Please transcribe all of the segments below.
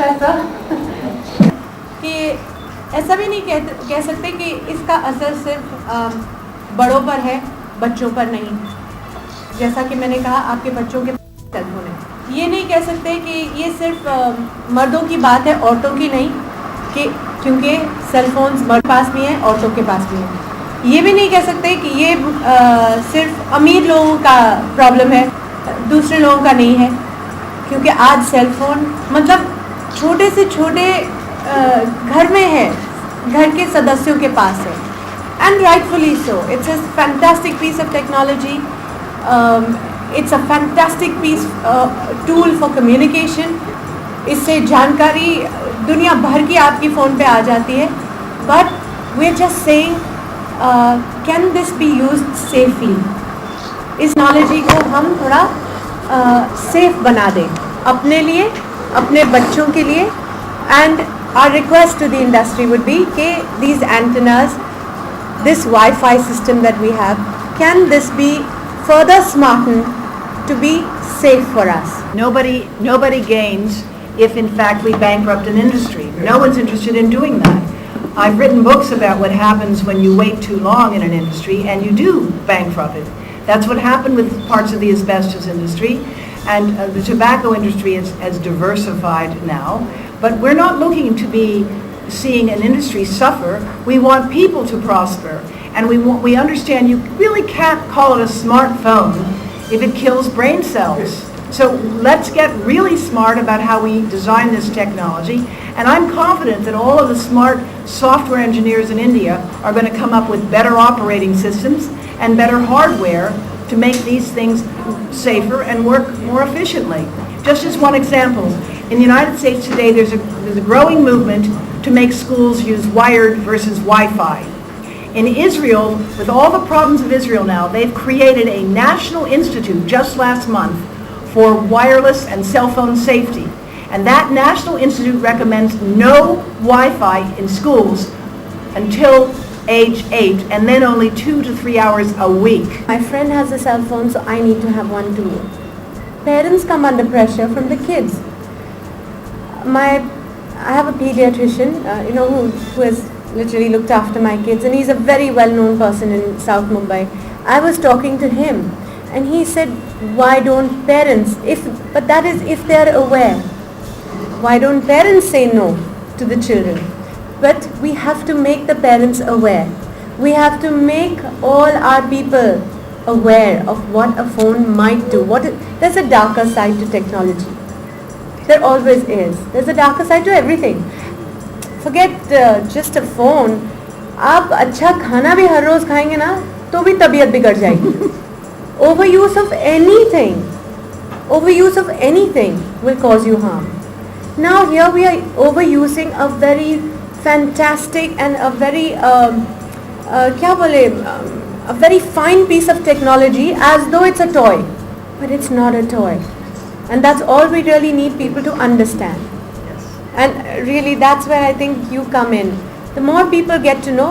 पैसा कि ऐसा भी नहीं कह सकते कि इसका असर सिर्फ बड़ों पर है, बच्चों पर नहीं। जैसा कि मैंने कहा, आपके बच्चों के सेलफोन है। ये नहीं कह सकते कि ये सिर्फ मर्दों की बात है, औरतों की नहीं, कि क्योंकि सेलफोन्स मर्द पास भी हैं, औरतों के पास भी हैं। ये भी नहीं कह सकते कि ये सिर्फ अमीर लोगों का प्रॉब्लम है, दूसरे लोगों का नहीं है, क्योंकि आज सेलफोन मतलब छोटे से छोटे घर में है, घर के सदस्यों के पास है, and rightfully so. It's a fantastic piece of technology, it's a fantastic piece tool for communication. इससे जानकारी दुनिया भर की आपकी फ़ोन पे आ जाती है, but we are just saying can this be used safely. इस नॉलेजी को हम थोड़ा सेफ बना दें अपने लिए, अपने बच्चों के लिए, and our request to the industry would be that these antennas, this Wi-Fi system that we have, can this be further smartened to be safe for us? Nobody gains if in fact we bankrupt an industry. No one's interested in doing that. I've written books about what happens when you wait too long in an industry and you do bankrupt it. That's what happened with parts of the asbestos industry, and the tobacco industry is diversified now. But we're not looking to be seeing an industry suffer. We want people to prosper. And we understand you really can't call it a smartphone if it kills brain cells. So let's get really smart about how we design this technology. And I'm confident that all of the smart software engineers in India are going to come up with better operating systems and better hardware to make these things safer and work more efficiently. Just as one example, in the United States today, there's a growing movement to make schools use wired versus Wi-Fi. In Israel, with all the problems of Israel now, they've created a national institute just last month for wireless and cell phone safety. And that national institute recommends no Wi-Fi in schools until age 8, and then only 2 to 3 hours a week. My friend has a cell phone, so I need to have one too. Parents come under pressure from the kids. I have a pediatrician, who has literally looked after my kids, and he's a very well-known person in South Mumbai. I was talking to him, and he said, why don't parents, but that is if they are aware, why don't parents say no to the children? But we have to make the parents aware. We have to make all our people aware of what a phone might do. There's a darker side to technology. There always is. There's a darker side to everything. Forget just a phone. आप अच्छा खाना भी हर रोज खाएंगे ना, तो भी तबीयत बिगड़ जाएगी. Overuse of anything will cause you harm. Now here we are overusing a very fantastic and a very a very fine piece of technology as though it's a toy, but it's not a toy. And that's all we really need people to understand. Yes. And really that's where I think you come in. The more people get to know,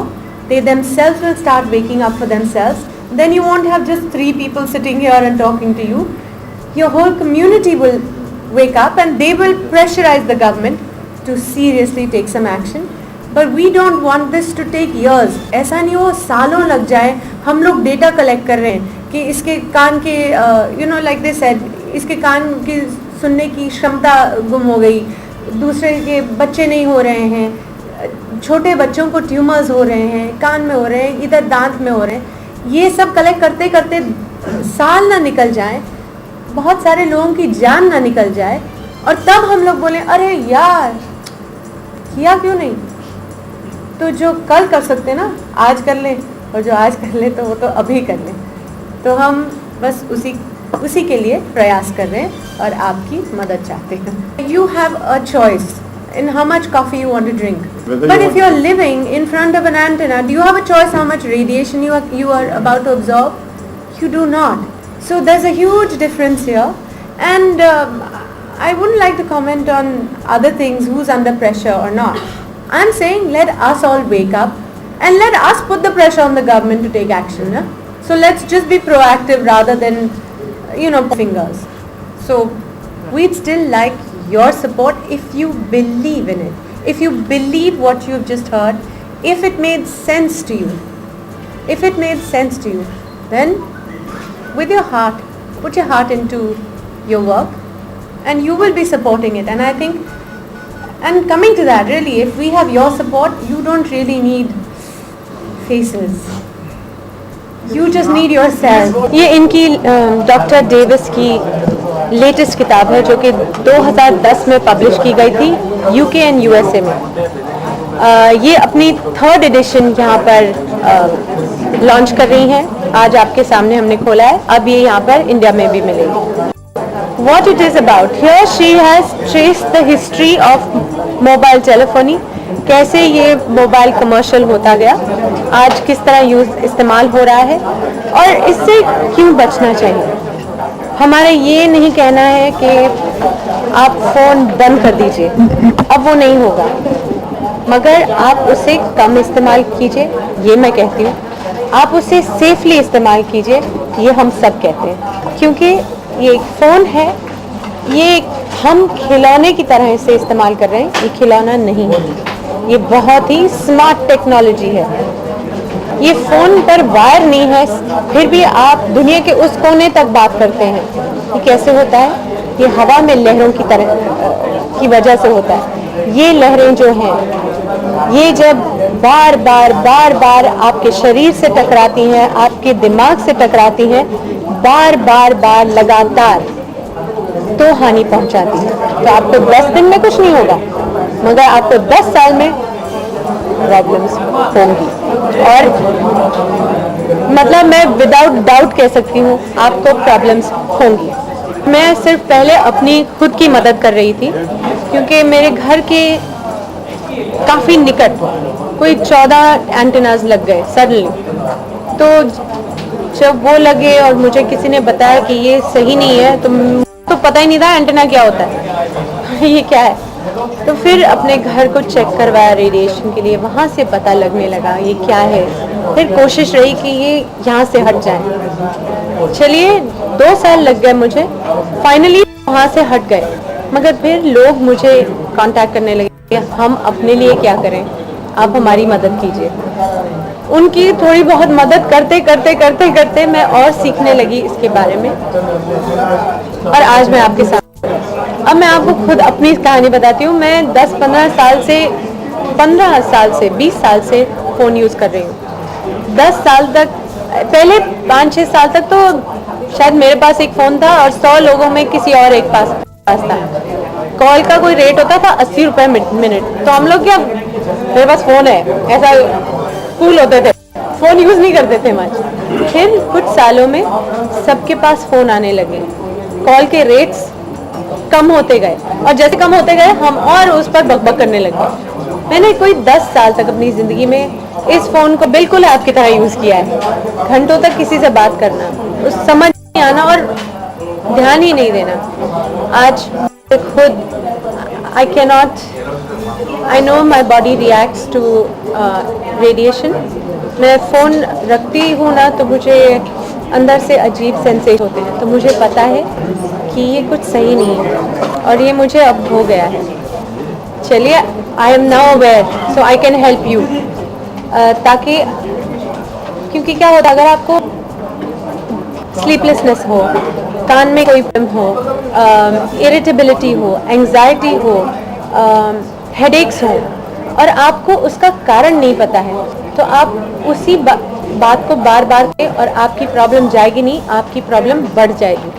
they themselves will start waking up for themselves. Then you won't have just 3 people sitting here and talking to you. Your whole community will wake up and they will pressurize the government to seriously take some action. But we don't want this to take years. ऐसा नहीं हो सालों लग जाए. हम लोग data collect कर रहे हैं कि इसके कान के like they said, इसके कान की सुनने की क्षमता गुम हो गई, दूसरे के बच्चे नहीं हो रहे हैं, छोटे बच्चों को ट्यूमर्स हो रहे हैं, कान में हो रहे हैं, इधर दांत में हो रहे हैं. ये सब कलेक्ट करते करते साल ना निकल जाए, बहुत सारे लोगों की जान ना निकल जाए, और तब हम लोग बोलें अरे यार किया क्यों नहीं. तो जो कल कर सकते ना आज कर लें, और जो आज कर लें तो वो तो अभी कर लें. तो हम बस उसी के लिए प्रयास कर रहे हैं और आपकी मदद चाहते हैं. You have a choice in how much coffee you want to drink. But if you're living in front of an antenna, do you have a choice how much radiation you are about to absorb? You do not. So there's a huge difference here. And I wouldn't like to comment on other things, who's under pressure or not. I'm saying let us all wake up and let us put the pressure on the government to take action. Yeah? So let's just be proactive rather than, fingers. So we'd still like your support if you believe in it. If you believe what you've just heard, if it made sense to you, then with your heart, put your heart into your work and you will be supporting it. And I think, and coming to that, really, if we have your support, you don't really need faces. You just need yourself. ये इनकी doctor Davis की latest किताब है जो कि 2010 में publish की गई थी यूके एंड यूएसए में। ये अपनी 3rd एडिशन यहाँ पर लॉन्च कर रही हैं। आज आपके सामने हमने खोला है, अब ये यहाँ पर इंडिया में भी मिलेगी। What it is about? Here she has traced the history of mobile telephony, कैसे ये मोबाइल कमर्शियल होता गया, आज किस तरह इस्तेमाल हो रहा है और इससे क्यों बचना चाहिए। हमारा ये नहीं कहना है कि आप फ़ोन बंद कर दीजिए, अब वो नहीं होगा, मगर आप उसे कम इस्तेमाल कीजिए, ये मैं कहती हूँ। आप उसे सेफली इस्तेमाल कीजिए, ये हम सब कहते हैं, क्योंकि ये एक फ़ोन है, ये हम खिलौने की तरह इसे इस्तेमाल कर रहे हैं, ये खिलौना नहीं है, ये बहुत ही स्मार्ट टेक्नोलॉजी है। ये फ़ोन पर वायर नहीं है, फिर भी आप दुनिया के उस कोने तक बात करते हैं। ये कैसे होता है? ये हवा में लहरों की तरह की वजह से होता है। ये लहरें जो हैं, ये जब बार बार आपके शरीर से टकराती हैं, आपके दिमाग से टकराती हैं, बार लगातार, तो हानि पहुंचाती है। तो आपको 10 दिन में कुछ नहीं होगा, मगर आपको 10 साल में प्रॉब्लम्स होंगी। और मतलब मैं विदाउट डाउट कह सकती हूँ आपको प्रॉब्लम्स होंगी। मैं सिर्फ पहले अपनी खुद की मदद कर रही थी, क्योंकि मेरे घर के काफ़ी निकट कोई 14 एंटेनाज लग गए सडनली। तो जब वो लगे और मुझे किसी ने बताया कि ये सही नहीं है, तो पता ही नहीं था एंटेना क्या होता है ये क्या है। तो फिर अपने घर को चेक करवाया रेडिएशन के लिए, वहाँ से पता लगने लगा ये क्या है। फिर कोशिश रही कि ये यहाँ से हट जाए। चलिए 2 साल लग गए मुझे, फाइनली वहाँ से हट गए। मगर फिर लोग मुझे कांटेक्ट करने लगे, हम अपने लिए क्या करें, आप हमारी मदद कीजिए। उनकी थोड़ी बहुत मदद करते मैं और सीखने लगी इसके बारे में, और आज मैं आपके साथ। अब मैं आपको खुद अपनी कहानी बताती हूँ। मैं 10-15 साल से 20 साल से फ़ोन यूज़ कर रही हूँ। 10 साल तक, पहले 5-6 साल तक तो शायद मेरे पास एक फ़ोन था और 100 लोगों में किसी और एक पास था। कॉल का कोई रेट होता था 80 रुपये मिनट, तो हम लोग क्या, मेरे पास फ़ोन है ऐसा कूल होते थे, फ़ोन यूज़ नहीं करते थे मच। फिर कुछ सालों में सबके पास फ़ोन आने लगे, कॉल के रेट्स कम होते गए, और जैसे कम होते गए हम और उस पर बकबक करने लगे। मैंने कोई 10 साल तक अपनी ज़िंदगी में इस फ़ोन को बिल्कुल आपकी तरह यूज़ किया है। घंटों तक किसी से बात करना, उस समझ नहीं आना और ध्यान ही नहीं देना। आज खुद I know my body reacts to radiation। मैं फ़ोन रखती हूँ ना तो मुझे अंदर से अजीब सेंसेशन होते हैं, तो मुझे पता है कि ये कुछ सही नहीं है और ये मुझे अब हो गया है। चलिए, I am now aware, so I can help you। ताकि, क्योंकि क्या होता है, अगर आपको स्लीपलेसनेस हो, कान में कोई प्रॉब्लम हो, इरिटेबिलिटी हो, एंग्जाइटी हो, हेडेक्स हो, और आपको उसका कारण नहीं पता है, तो आप उसी बात को बार के, और आपकी प्रॉब्लम जाएगी नहीं, आपकी प्रॉब्लम बढ़ जाएगी।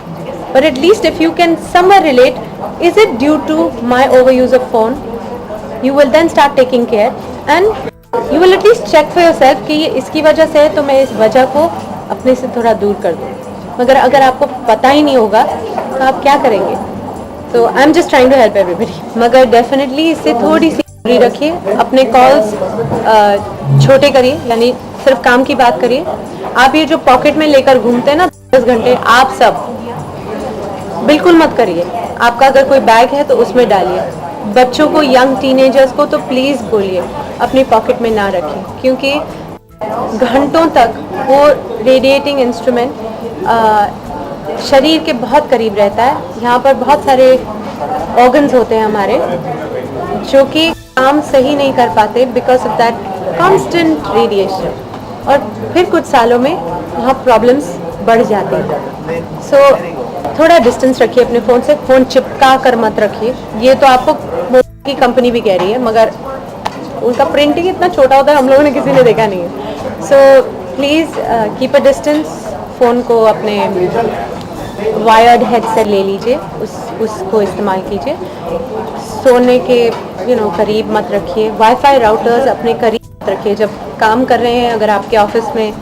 But at least if you can somewhere relate, is it due to my overuse of phone? You will then start taking care and you will at least check for yourself कि ये इसकी वजह से है, तो मैं इस वजह को अपने से थोड़ा दूर कर दूँ। मगर अगर आपको पता ही नहीं होगा तो आप क्या करेंगे? तो I am just trying to help everybody. मगर डेफिनेटली इससे थोड़ी सी दूरी रखिए, अपने कॉल्स छोटे करिए, यानी सिर्फ काम की बात करिए। आप ये जो पॉकेट में लेकर घूमते हैं ना 10 घंटे, आप सब बिल्कुल मत करिए। आपका अगर कोई बैग है तो उसमें डालिए। बच्चों को, यंग टीनेजर्स को तो प्लीज़ बोलिए अपनी पॉकेट में ना रखें, क्योंकि घंटों तक वो रेडिएटिंग इंस्ट्रूमेंट शरीर के बहुत करीब रहता है। यहाँ पर बहुत सारे ऑर्गन्स होते हैं हमारे जो कि काम सही नहीं कर पाते because of that constant radiation, और फिर कुछ सालों में वहाँ प्रॉब्लम्स बढ़ जाती हैं। सो थोड़ा डिस्टेंस रखिए अपने फ़ोन से, फ़ोन चिपका कर मत रखिए। ये तो आपको मोबाइल की कंपनी भी कह रही है, मगर उनका प्रिंटिंग इतना छोटा होता है, हम लोगों ने किसी ने देखा नहीं है। So please keep a distance. Phone को अपने वायर्ड हेडसेट ले लीजिए, उसको इस्तेमाल कीजिए। सोने के करीब मत रखिए। वाईफाई राउटर्स अपने करीब मत रखिए। जब काम कर रहे हैं, अगर आपके ऑफिस में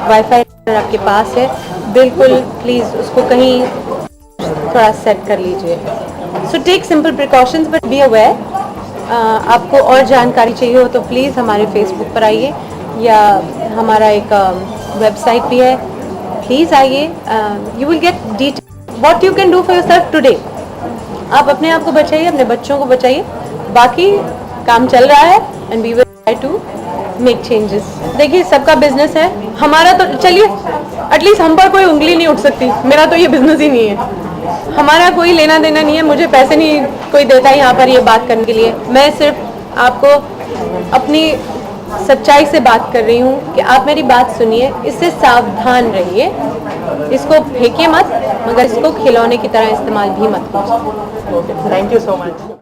वाईफाई राउटर आपके पास है, बिल्कुल प्लीज़ उसको कहीं थोड़ा सेट कर लीजिए। So take simple precautions but be aware. आपको और जानकारी चाहिए हो तो प्लीज़ हमारे फेसबुक पर आइए, या हमारा एक वेबसाइट भी है, प्लीज़ आइए। You will get detail what you can do for yourself today. आप अपने आप को बचाइए, अपने बच्चों को बचाइए, बाकी काम चल रहा है and we will try to make changes. देखिए, सबका बिजनेस है, हमारा तो चलिए एटलीस्ट हम पर कोई उंगली नहीं उठ सकती। मेरा तो ये बिजनेस ही नहीं है, हमारा कोई लेना देना नहीं है, मुझे पैसे नहीं कोई देता है यहाँ पर ये बात करने के लिए। मैं सिर्फ आपको अपनी सच्चाई से बात कर रही हूँ कि आप मेरी बात सुनिए, इससे सावधान रहिए। इसको फेंकिए मत, मगर इसको खिलौने की तरह इस्तेमाल भी मत कीजिए। Thank you so much.